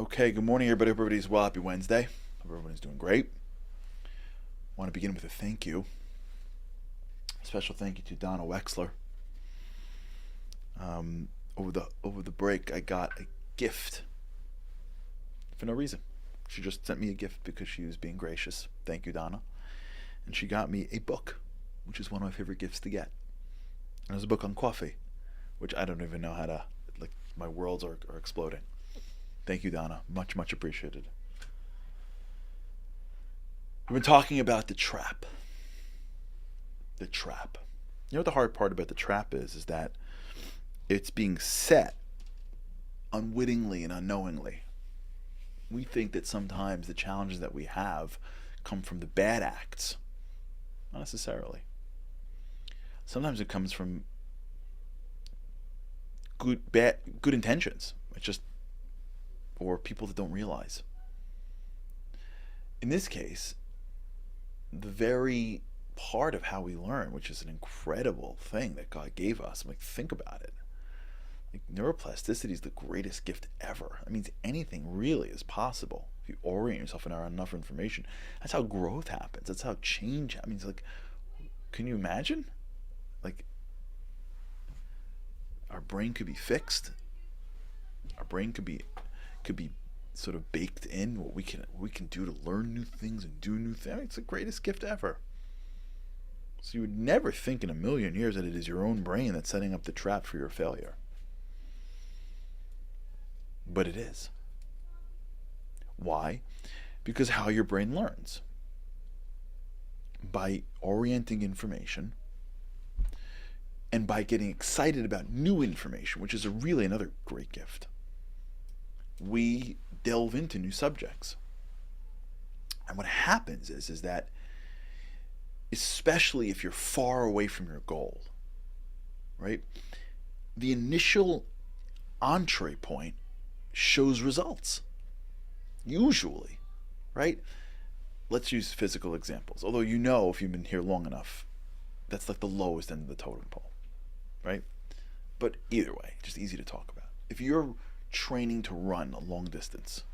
Okay, good morning, everybody. Everybody's well. Happy Wednesday. Hope everyone's doing great. Want to begin with a thank you. A special thank you to Donna Wexler. Over the break, I got a gift for no reason. She just sent me a gift because she was being gracious. Thank you, Donna. And she got me a book, which is one of my favorite gifts to get. And it was a book on coffee, which I don't even know how to, like, my worlds are exploding. Thank you, Donna. Much, much appreciated. We've been talking about the trap. The trap. You know what the hard part about the trap is that it's being set unwittingly and unknowingly. We think that sometimes the challenges that we have come from the bad acts. Not necessarily. Sometimes it comes from good intentions. It's just, or people that don't realize. In this case, the very part of how we learn, which is an incredible thing that God gave us. Like, think about it. Like, neuroplasticity is the greatest gift ever. That means anything really is possible if you orient yourself around enough information. That's how growth happens. That's how change happens. Like, can you imagine? Like, our brain could be fixed. Our brain could be sort of baked in what we can do to learn new things and do new things. I mean, it's the greatest gift ever. So you would never think in a million years that it is your own brain that's setting up the trap for your failure. But it is. Why? Because how your brain learns. By orienting information and by getting excited about new information, which is really another great gift. We delve into new subjects. And what happens is that, especially if you're far away from your goal, right? The initial entree point shows results. Usually, right? Let's use physical examples. Although if you've been here long enough, that's like the lowest end of the totem pole, right? But either way, just easy to talk about. If you're training to run a long distance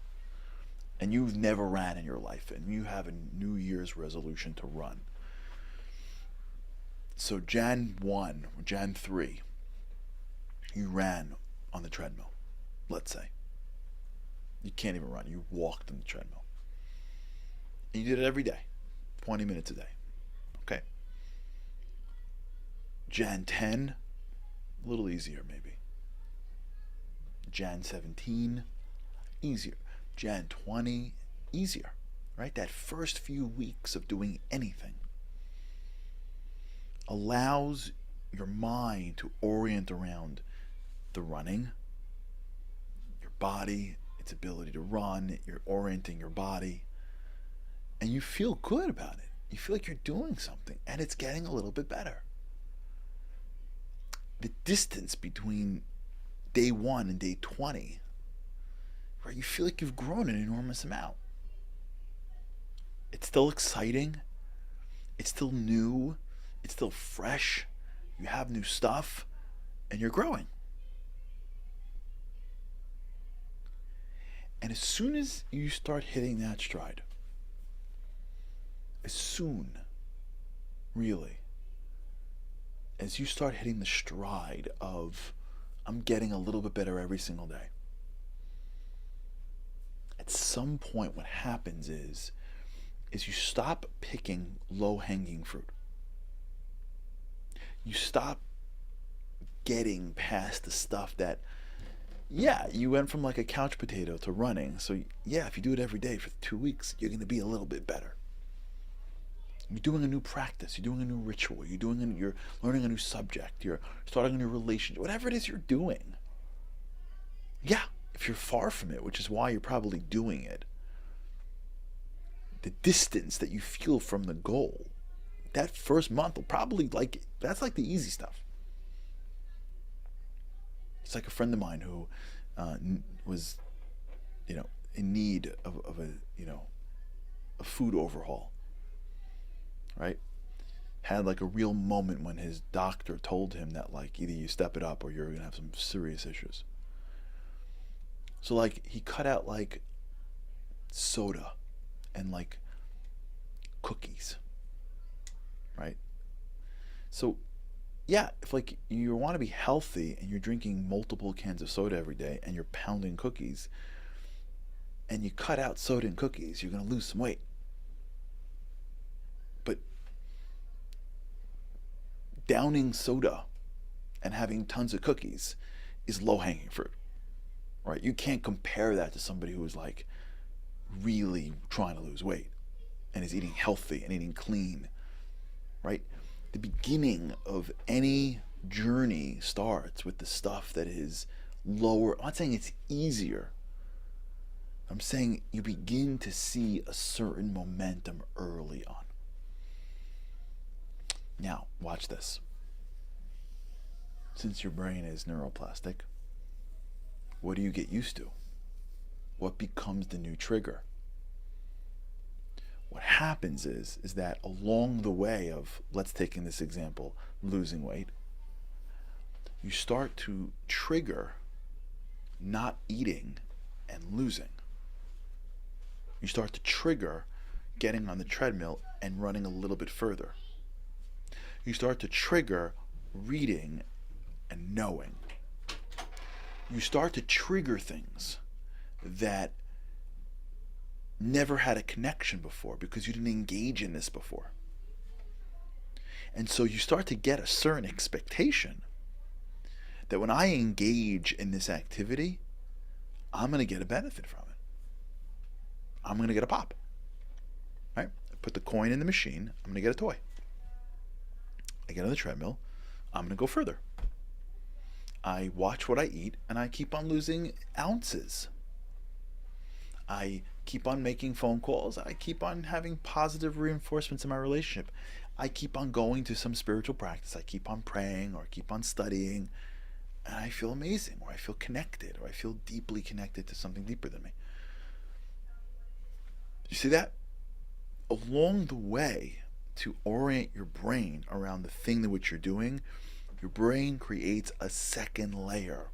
and you've never ran in your life and you have a New Year's resolution to run, so Jan 1 or Jan 3 you ran on the treadmill, let's say. You can't even run, you walked on the treadmill and you did it every day, 20 minutes a day. Okay, Jan 10, a little easier maybe. Jan 17, easier. Jan 20, easier, right? That first few weeks of doing anything allows your mind to orient around the running, your body, its ability to run, you're orienting your body, and you feel good about it. You feel like you're doing something, and it's getting a little bit better. The distance between day 1 and day 20, right? You feel like you've grown an enormous amount. It's still exciting. It's still new. It's still fresh. You have new stuff, and you're growing. And as soon as you start hitting that stride, really, as you start hitting the stride of, I'm getting a little bit better every single day. At some point, what happens is you stop picking low-hanging fruit. You stop getting past the stuff that, you went from like a couch potato to running. So if you do it every day for 2 weeks, you're going to be a little bit better. You're doing a new practice. You're doing a new ritual. You're learning a new subject. You're starting a new relationship. Whatever it is you're doing. If you're far from it, which is why you're probably doing it, the distance that you feel from the goal, that first month will probably that's like the easy stuff. It's like a friend of mine who was, in need of a food overhaul. Right? Had like a real moment when his doctor told him that, like, either you step it up or you're gonna have some serious issues. So like he cut out like soda and like cookies, right? So yeah, if like you want to be healthy and you're drinking multiple cans of soda every day and you're pounding cookies and you cut out soda and cookies, you're going to lose some weight. But downing soda and having tons of cookies is low hanging fruit, right? You can't compare that to somebody who is like really trying to lose weight and is eating healthy and eating clean, right? The beginning of any journey starts with the stuff that is lower. I'm not saying it's easier. I'm saying you begin to see a certain momentum early on. Now, watch this. Since your brain is neuroplastic, what do you get used to? What becomes the new trigger? What happens is that along the way of, let's take in this example, losing weight, you start to trigger not eating and losing. You start to trigger getting on the treadmill and running a little bit further. You start to trigger reading and knowing. You start to trigger things that never had a connection before because you didn't engage in this before. And so you start to get a certain expectation that when I engage in this activity, I'm going to get a benefit from it. I'm going to get a pop. Right? I put the coin in the machine, I'm going to get a toy. I get on the treadmill, I'm going to go further. I watch what I eat and I keep on losing ounces. I keep on making phone calls. I keep on having positive reinforcements in my relationship. I keep on going to some spiritual practice. I keep on praying or keep on studying. And I feel amazing, or I feel connected, or I feel deeply connected to something deeper than me. You see that? Along the way, to orient your brain around the thing that which you're doing, your brain creates a second layer,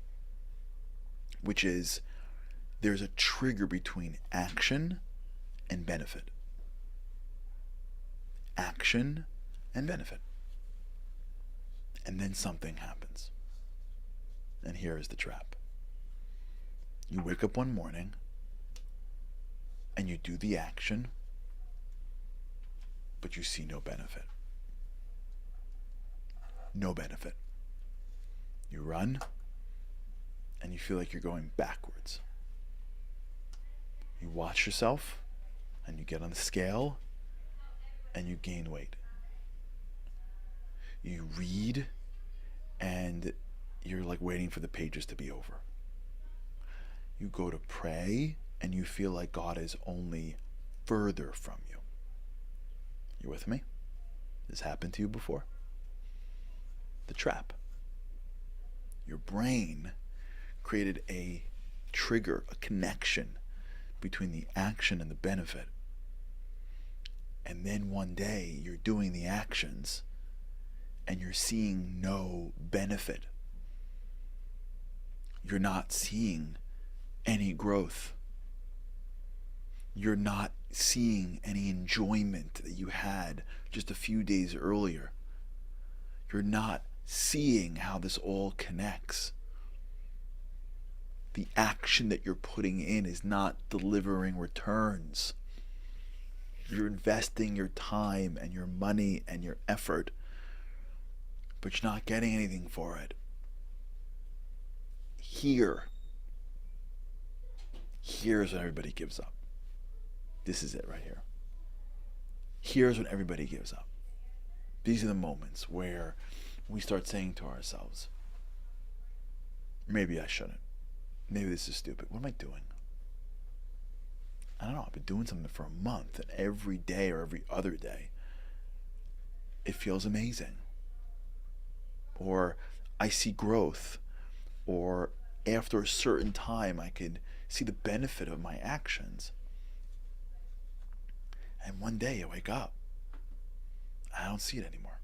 which is there's a trigger between action and benefit. Action and benefit. And then something happens. And here is the trap. You wake up one morning and you do the action, but you see no benefit. No benefit. You run and you feel like you're going backwards. You watch yourself and you get on the scale and you gain weight. You read and you're like waiting for the pages to be over. You go to pray and you feel like God is only further from you. You with me? This happened to you before? The trap. Your brain created a trigger, a connection between the action and the benefit. And then one day you're doing the actions and you're seeing no benefit. You're not seeing any growth. You're not seeing any enjoyment that you had just a few days earlier. You're not seeing how this all connects. The action that you're putting in is not delivering returns. You're investing your time and your money and your effort, but you're not getting anything for it. Here's when everybody gives up. This is it right here. Here's when everybody gives up. These are the moments where we start saying to ourselves, maybe I shouldn't. Maybe this is stupid. What am I doing? I don't know. I've been doing something for a month, and every day or every other day, it feels amazing. Or I see growth. Or after a certain time, I could see the benefit of my actions. And one day I wake up, I don't see it anymore.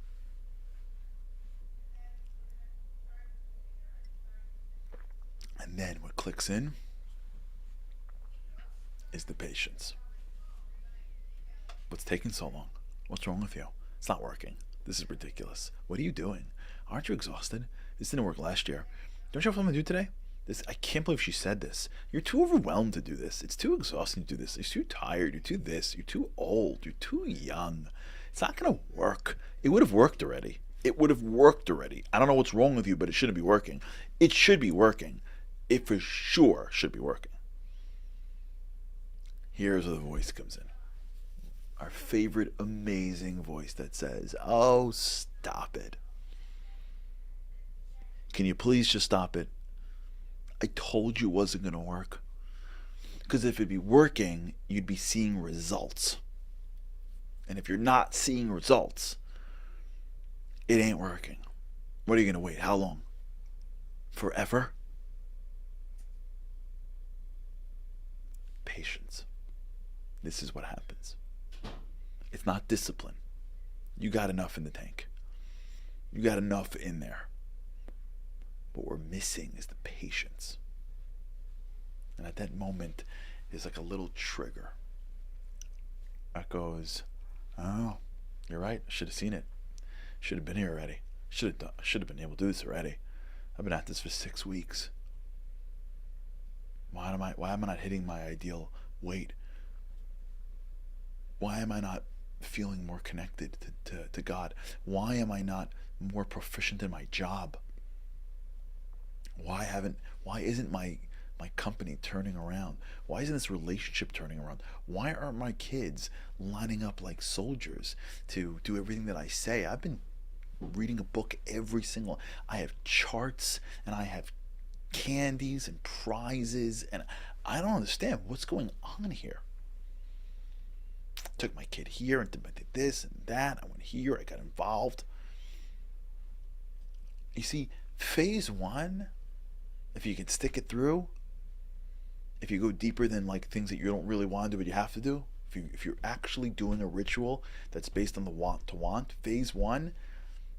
And then what clicks in is the patience. What's taking so long? What's wrong with you? It's not working. This is ridiculous. What are you doing? Aren't you exhausted? This didn't work last year. Don't you have something to do today? I can't believe she said this. You're too overwhelmed to do this. It's too exhausting to do this. You're too tired. You're too this. You're too old. You're too young. It's not going to work. It would have worked already. It would have worked already. I don't know what's wrong with you, but it shouldn't be working. It should be working. It for sure should be working. Here's where the voice comes in. Our favorite amazing voice that says, "Oh, stop it. Can you please just stop it? I told you it wasn't going to work." Because if it'd be working, you'd be seeing results. And if you're not seeing results, it ain't working. What are you going to wait? How long? Forever? Patience. This is what happens. It's not discipline. You got enough in the tank. You got enough in there. What we're missing is the patience. And at that moment, there's like a little trigger that goes, "Oh, you're right. I should have seen it. Should have been here already. Should have been able to do this already. I've been at this for 6 weeks. Why am I not hitting my ideal weight? Why am I not feeling more connected to God? Why am I not more proficient in my job? Why isn't my company turning around? Why isn't this relationship turning around? Why aren't my kids lining up like soldiers to do everything that I say?" I've been reading a book I have charts and I have candies and prizes, and I don't understand what's going on here. Took my kid here and did this and that. I went here, I got involved. You see, phase one, if you can stick it through, if you go deeper than like things that you don't really want to do but you have to do, if you're actually doing a ritual that's based on the want to want, phase one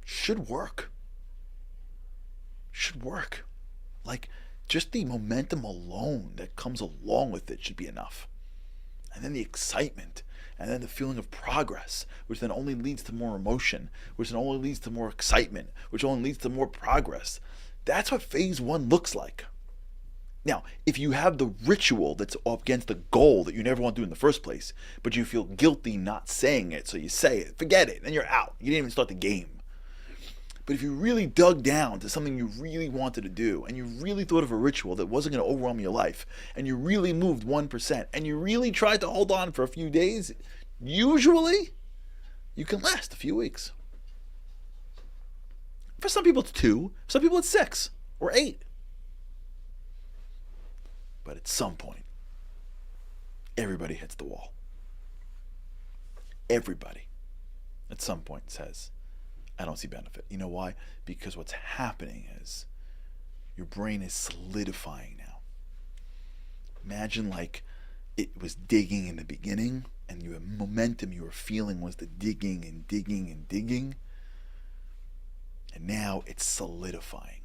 should work. Should work. Like, just the momentum alone that comes along with it should be enough. And then the excitement, and then the feeling of progress, which then only leads to more emotion, which then only leads to more excitement, which only leads to more progress. That's what phase one looks like. Now, if you have the ritual that's up against the goal that you never want to do in the first place, but you feel guilty not saying it, so you say it, forget it, then you're out. You didn't even start the game. But if you really dug down to something you really wanted to do, and you really thought of a ritual that wasn't going to overwhelm your life, and you really moved 1%, and you really tried to hold on for a few days, usually you can last a few weeks. For some people it's 2, for some people it's 6 or 8. But at some point, everybody hits the wall. Everybody at some point says, "I don't see benefit." You know why? Because what's happening is your brain is solidifying now. Imagine like it was digging in the beginning, and your momentum you were feeling was the digging and digging and digging. And now it's solidifying.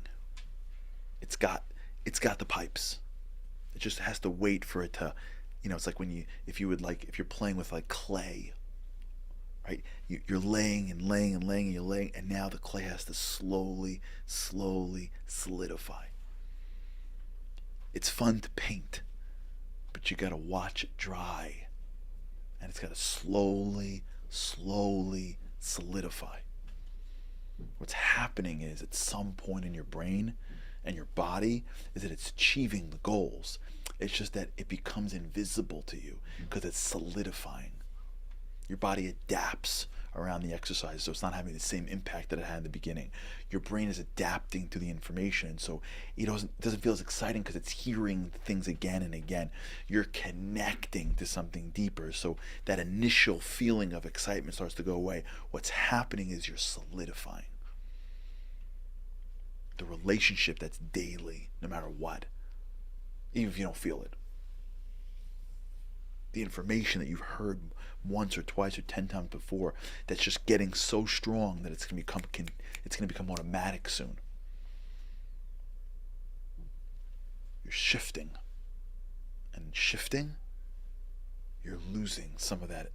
It's got the pipes. It just has to wait for it to, it's like if you're playing with like clay, right? You're laying and laying and laying and you're laying, and now the clay has to slowly solidify. It's fun to paint, but you gotta watch it dry, and it's gotta slowly solidify. What's happening is at some point in your brain and your body is that it's achieving the goals. It's just that it becomes invisible to you because it's solidifying. Your body adapts around the exercise, so it's not having the same impact that it had in the beginning. Your brain is adapting to the information, so it doesn't feel as exciting because it's hearing things again and again. You're connecting to something deeper, so that initial feeling of excitement starts to go away. What's happening is you're solidifying the relationship that's daily, no matter what, even if you don't feel it. The information that you've heard once or twice or 10 times before, that's just getting so strong that it's going to become automatic soon. You're shifting, and shifting you're losing some of that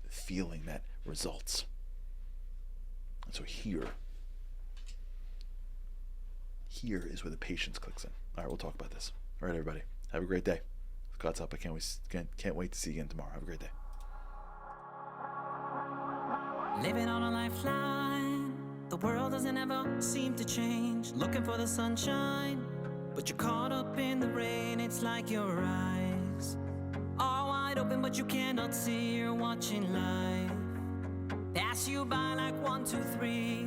feeling that results. And so here is where the patience clicks in. All right, we'll talk about this. All right, everybody, have a great day. God's help, I can't wait to see you again tomorrow. Have a great day. Living on a lifeline, the world doesn't ever seem to change. Looking for the sunshine, but you're caught up in the rain. It's like your eyes are wide open, but you cannot see. You're watching life pass you by like 1, 2, 3.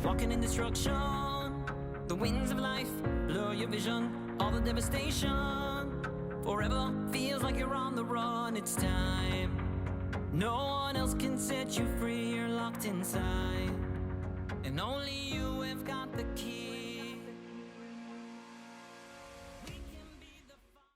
Walking in destruction, the winds of life blur your vision. All the devastation, forever feels like you're on the run. It's time, no one else can set you free. You're locked inside, and only you have got the key.